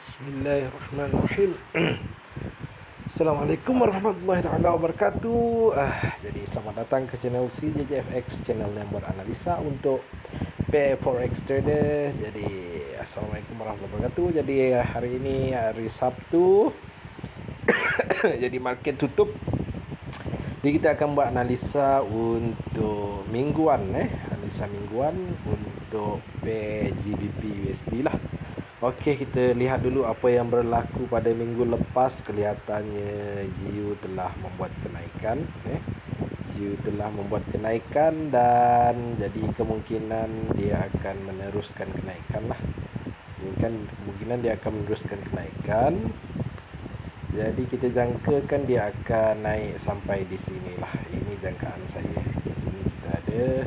Bismillahirrahmanirrahim. Assalamualaikum warahmatullahi taala wabarakatuh. Jadi selamat datang ke channel CJJFX, channel yang buat analisa untuk forex trader. Jadi assalamualaikum warahmatullahi wabarakatuh. Jadi hari ini hari Sabtu. Jadi market tutup. Jadi kita akan buat analisa untuk mingguan, analisa mingguan untuk GBP USD lah. Okey, kita lihat dulu apa yang berlaku pada minggu lepas. Kelihatannya GU telah membuat kenaikan, GU telah membuat kenaikan dan jadi kemungkinan dia akan meneruskan kenaikan lah. Kemungkinan dia akan meneruskan kenaikan. Jadi kita jangkakan dia akan naik sampai di sinilah. Ini jangkaan saya. Di sini kita ada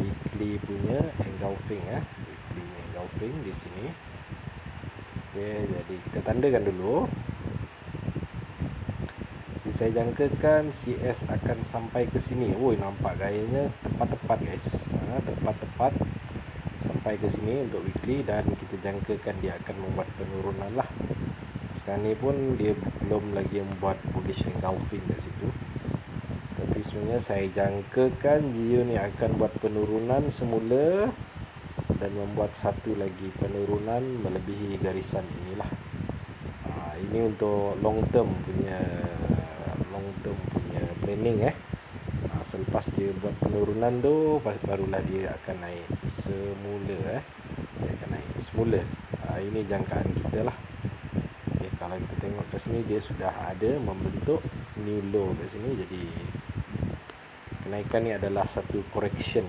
weekly punya engulfing, weekly engulfing di sini. Okey, jadi kita tandakan dulu. Jadi saya jangkakan CS akan sampai ke sini. Woi, nampak gayanya tepat-tepat guys. Tepat-tepat sampai ke sini untuk weekly dan kita jangkakan dia akan membuat penurunan lah. Sekarang ni pun dia belum lagi membuat bullish engulfing kat situ. Tapi sebenarnya saya jangkakan GU ni akan buat penurunan semula dan membuat satu lagi penurunan melebihi garisan inilah. Ini untuk long term punya planning. Selepas dia buat penurunan tu, barulah dia akan naik semula. Dia akan naik semula. Ini jangkaan kita lah. Okay, kalau kita tengok ke sini dia sudah ada membentuk new low kat sini. Jadi kenaikan ni adalah satu correction,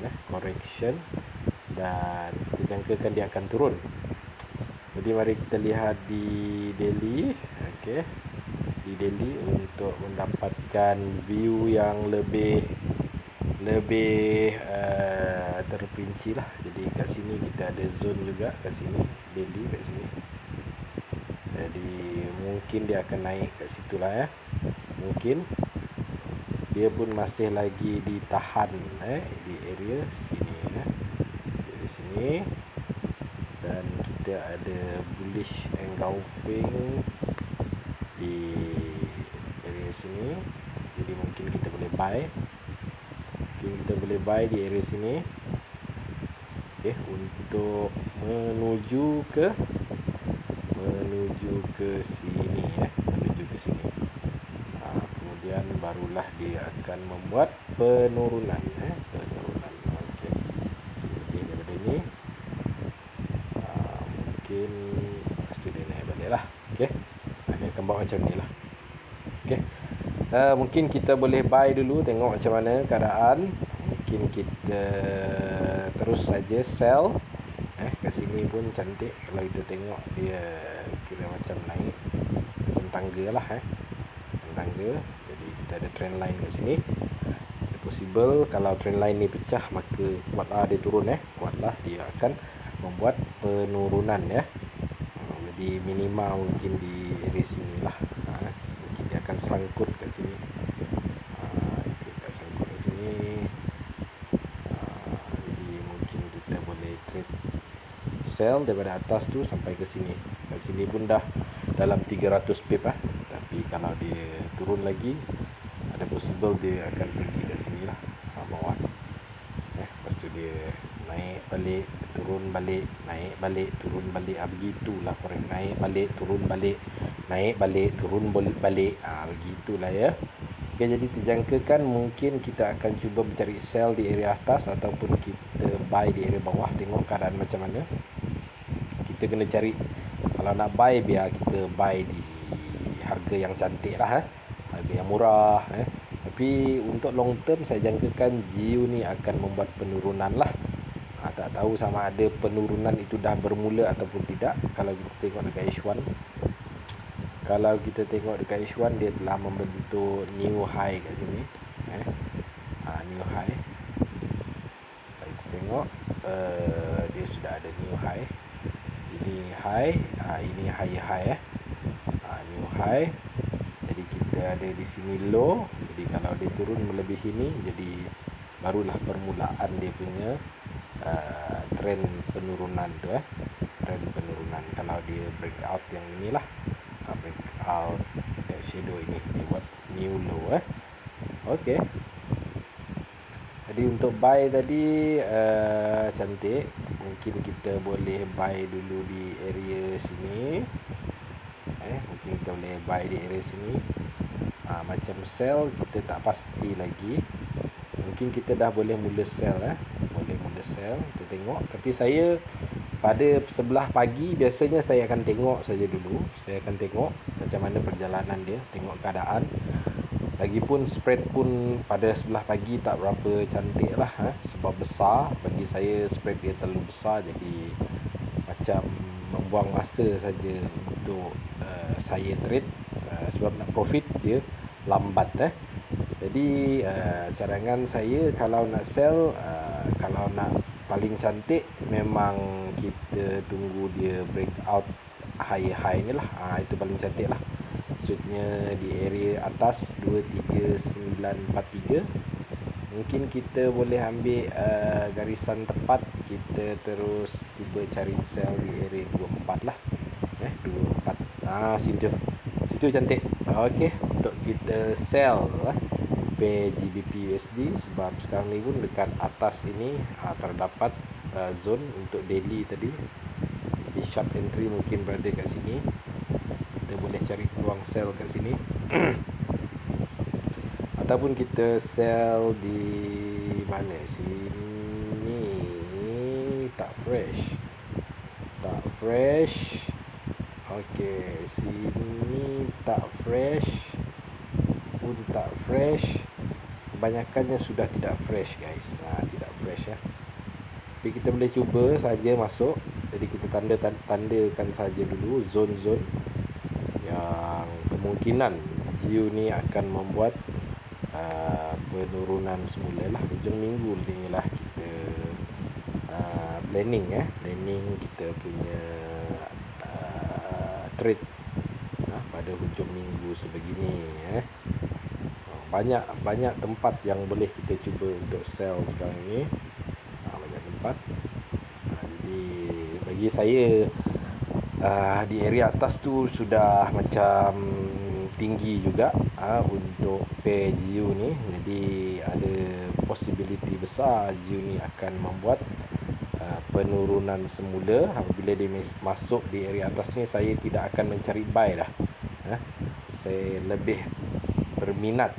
dan kita jangkakan dia akan turun. Jadi mari kita lihat di daily. Okey, di daily untuk mendapatkan view yang lebih terperinci lah. Jadi kat sini kita ada zone juga kat sini, daily kat sini. Jadi mungkin dia akan naik kat situlah. Mungkin dia pun masih lagi ditahan di area sini, di sini. Dan kita ada bullish engulfing di area sini. Jadi mungkin kita boleh buy. Di area sini. Okey, untuk menuju ke sini, menuju ke sini. Kemudian barulah dia akan membuat penurunan, Okey, lebih daripada ini. Mungkin pasti dia naik balik lah. Okey, dia akan bawa macam ni lah. Okey, mungkin kita boleh buy dulu, tengok macam mana keadaan. Mungkin kita terus saja sell. Kat sini pun cantik. Kalau kita tengok dia kira macam naik, macam tangga lah, tangga. Jadi kita ada trend line kat sini. Possible kalau trend line ni pecah, maka kuatlah dia turun, kuatlah dia akan membuat penurunan, jadi minima mungkin di area sini lah. Mungkin dia akan selangkut kat sini. Selangkut kat sini. Jadi mungkin kita boleh trade sell daripada atas tu sampai ke sini. Kat sini pun dah dalam 300 pip. Tapi kalau dia turun lagi, ada possible dia akan pergi ke sini lah, bawah. Lepas tu dia naik balik, turun balik, naik balik, turun balik. Begitulah korang, naik balik, turun balik, naik balik, turun balik. Begitulah ya. Okay, jadi terjangkakan mungkin kita akan cuba mencari sell di area atas ataupun kita buy di area bawah. Tengok keadaan macam mana. Kita kena cari, kalau nak buy biar kita buy di harga yang cantik lah, harga yang murah. Tapi untuk long term saya jangkakan GU ni akan membuat penurunan lah. Tak tahu sama ada penurunan itu dah bermula ataupun tidak. Kalau kita tengok dekat H1, dia telah membentuk new high kat sini, new high. Kalau kita tengok dia sudah ada new high. Ini high, ini high, new high. Jadi kita ada di sini low. Jadi kalau dia turun melebihi ini, jadi barulah permulaan dia punya trend penurunan tu. trend penurunan. Kalau dia breakout yang inilah, breakout shadow ini dibuat new low. Okey. Jadi untuk buy tadi cantik. Mungkin kita boleh buy dulu di area sini. Mungkin kita boleh buy di area sini. Macam sell kita tak pasti lagi. Mungkin kita dah boleh mula sell. Boleh mula sell. Kita tengok. Tapi saya pada sebelah pagi biasanya saya akan tengok saja dulu. Saya akan tengok macam mana perjalanan dia, tengok keadaan. Lagipun spread pun pada sebelah pagi tak berapa cantik lah, sebab besar. Bagi saya spread dia terlalu besar, jadi macam membuang masa saja untuk saya trade, sebab nak profit dia lambat. Jadi cadangan saya kalau nak sell, kalau nak paling cantik memang kita tunggu dia breakout high ni lah. Itu paling cantik lah. Maksudnya di area atas 23943. Mungkin kita boleh ambil garisan tepat. Kita terus cuba cari sell di area 24 lah. 24. Situ cantik. Okey, untuk kita sell pair GBP USD, sebab sekarang ni pun dekat atas ini terdapat zone untuk daily tadi. Jadi sharp entry mungkin berada kat sini. Kita boleh cari peluang sell kat sini. Ataupun kita sell di mana sini. Tak fresh. Okey, sini tak fresh. Pun tak fresh. Kebanyakannya sudah tidak fresh, guys. Tidak fresh ya. Tapi kita boleh cuba saja masuk. Jadi kita tandakan saja dulu zone-zone yang kemungkinan GU ni akan membuat penurunan semula lah. Hujung minggu ni lah kita planning kita punya trade pada hujung minggu sebegini. Banyak tempat yang boleh kita cuba untuk sell sekarang ni. Banyak tempat. Jadi bagi saya di area atas tu sudah macam tinggi juga untuk pair GU ni. Jadi ada possibility besar GU ni akan membuat penurunan semula. Apabila dia masuk di area atas ni, saya tidak akan mencari buy dah. Saya lebih berminat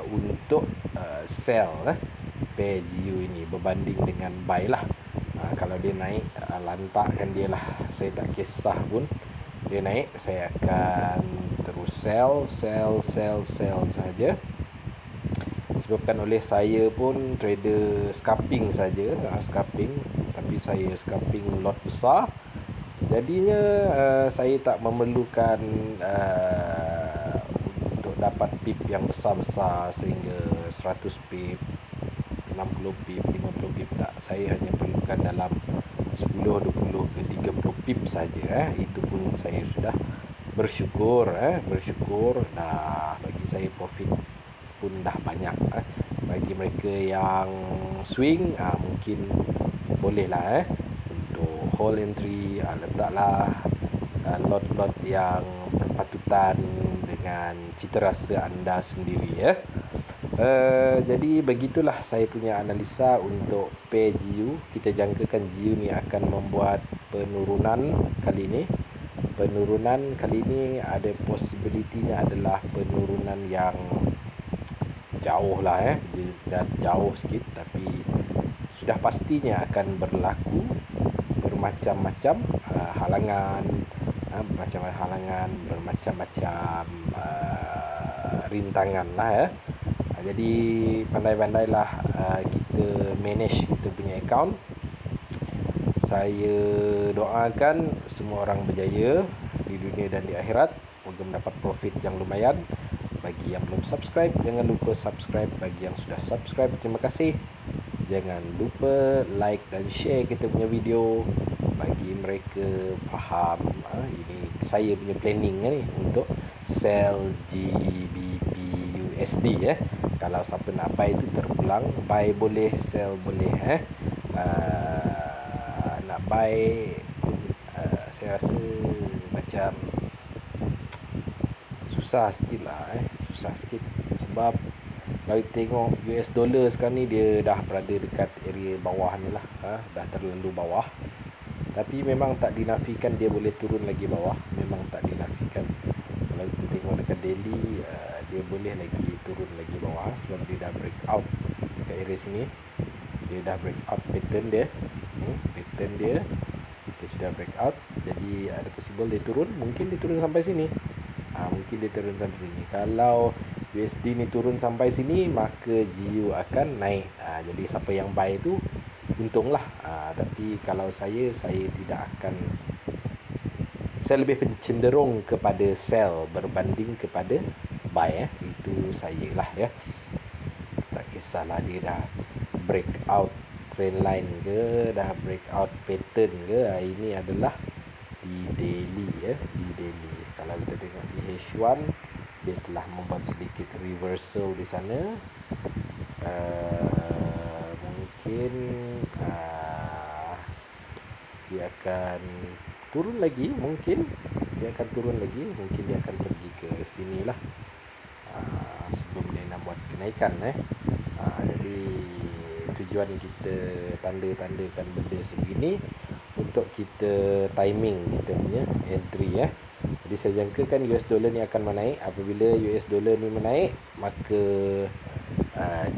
untuk sell pair GU ini berbanding dengan buy lah. Kalau dia naik, lantakkan dia lah. Saya tak kisah pun dia naik, saya akan terus sell saja. Disebabkan oleh saya pun trader scalping saja, tapi saya scalping lot besar. Jadinya saya tak memerlukan untuk dapat pip yang besar-besar sehingga 100 pip, 60 pip, 50 pip tak. Saya hanya perlukan dalam 10, 20 ke 30 pip saja. Itu pun saya sudah bersyukur. Dah bagi saya profit pun dah banyak. Bagi mereka yang swing, mungkin bolehlah untuk hold entry, letaklah lot-lot yang berpatutan dengan cita rasa anda sendiri. Jadi begitulah saya punya analisa untuk pair GU. Kita jangkakan GU ni akan membuat penurunan kali ini. Penurunan kali ini ada possibility-nya adalah penurunan yang jauh lah, jauh sikit, tapi sudah pastinya akan berlaku bermacam-macam halangan, bermacam-macam rintangan lah. Jadi pandai-pandailah kita manage kita punya account. Saya doakan semua orang berjaya di dunia dan di akhirat. Moga mendapat profit yang lumayan. Bagi yang belum subscribe, jangan lupa subscribe. Bagi yang sudah subscribe, terima kasih. Jangan lupa like dan share kita punya video bagi mereka faham. Ini saya punya planning ni untuk sell GBP USD. Kalau siapa nak buy tu terpulang, buy boleh, sell boleh. Nak buy saya rasa macam susah sikit lah susah sikit sebab kalau tengok US dollar sekarang ni dia dah berada dekat area bawah ni lah, dah terlalu bawah. Tapi memang tak dinafikan dia boleh turun lagi bawah, memang tak dinafikan. Kalau kita tengok dekat daily, dia boleh lagi turun lagi bawah sebab dia dah break out dekat area sini. Dia dah break out pattern dia, pattern dia sudah break out. Jadi ada possible dia turun, mungkin dia turun sampai sini. Mungkin dia turun sampai sini. Kalau USD ni turun sampai sini, maka GU akan naik. Jadi siapa yang buy tu untunglah. Tapi kalau saya tidak akan. Saya lebih cenderung kepada sell berbanding kepada buy. Itu saya lah ya. Tak kisahlah dia dah break out trend line ke, dah break out pattern ke. Ini adalah di daily ya, di daily. Kalau kita tengok di H1, dia telah membuat sedikit reversal di sana. Mungkin dia akan turun lagi, mungkin dia akan pergi ke sini lah, sebelum dia nak buat kenaikan. Jadi tujuan kita tanda-tandakan benda sebegini untuk kita timing kita punya entry ya. Jadi saya jangkakan US dollar ni akan menaik. Apabila US dollar ni menaik, maka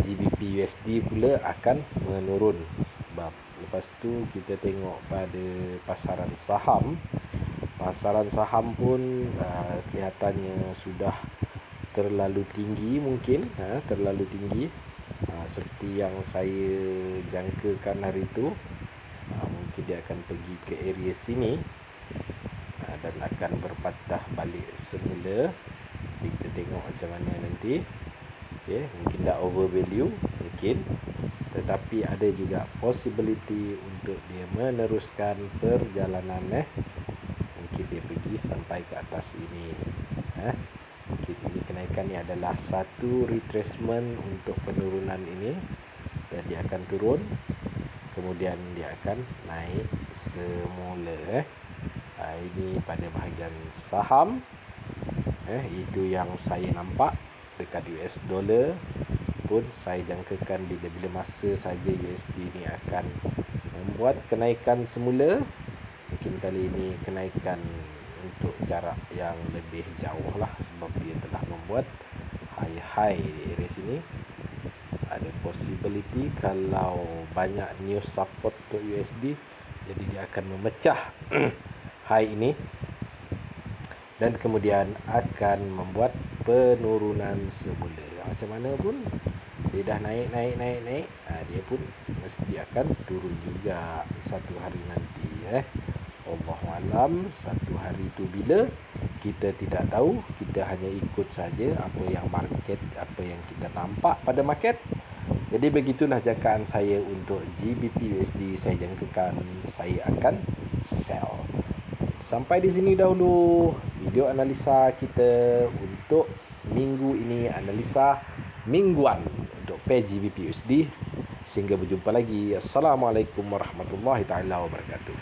GBP USD pula akan menurun. Sebab lepas tu kita tengok pada pasaran saham. Pasaran saham pun kelihatannya sudah terlalu tinggi mungkin, terlalu tinggi. Seperti yang saya jangkakan hari itu, mungkin dia akan pergi ke area sini dan akan berpatah balik semula. Kita tengok macam mana nanti. Mungkin dah overvalue mungkin, tetapi ada juga possibility untuk dia meneruskan perjalanan. Mungkin dia pergi sampai ke atas ini. Mungkin ini kenaikan ni adalah satu retracement untuk penurunan ini, dan dia akan turun, kemudian dia akan naik semula. Ini pada bahagian saham. Itu yang saya nampak. Dekat US dollar pun saya jangkakan bila-bila masa saja USD ni akan membuat kenaikan semula. Mungkin kali ini kenaikan untuk jarak yang lebih jauh lah, sebab dia telah membuat high di area sini. Ada possibility kalau banyak new support untuk USD, jadi dia akan memecah high ini dan kemudian akan membuat penurunan semula. Macam mana pun dia dah naik, dia pun mesti akan turun juga satu hari nanti. Allahualam, satu hari itu bila kita tidak tahu. Kita hanya ikut saja apa yang kita nampak pada market. Jadi begitulah jangkaan saya untuk GBP USD. Saya jangkakan saya akan sell. Sampai di sini dahulu video analisa kita untuk minggu ini, analisa mingguan untuk pair GBP USD. Sehingga berjumpa lagi. Assalamualaikum warahmatullahi taala wabarakatuh.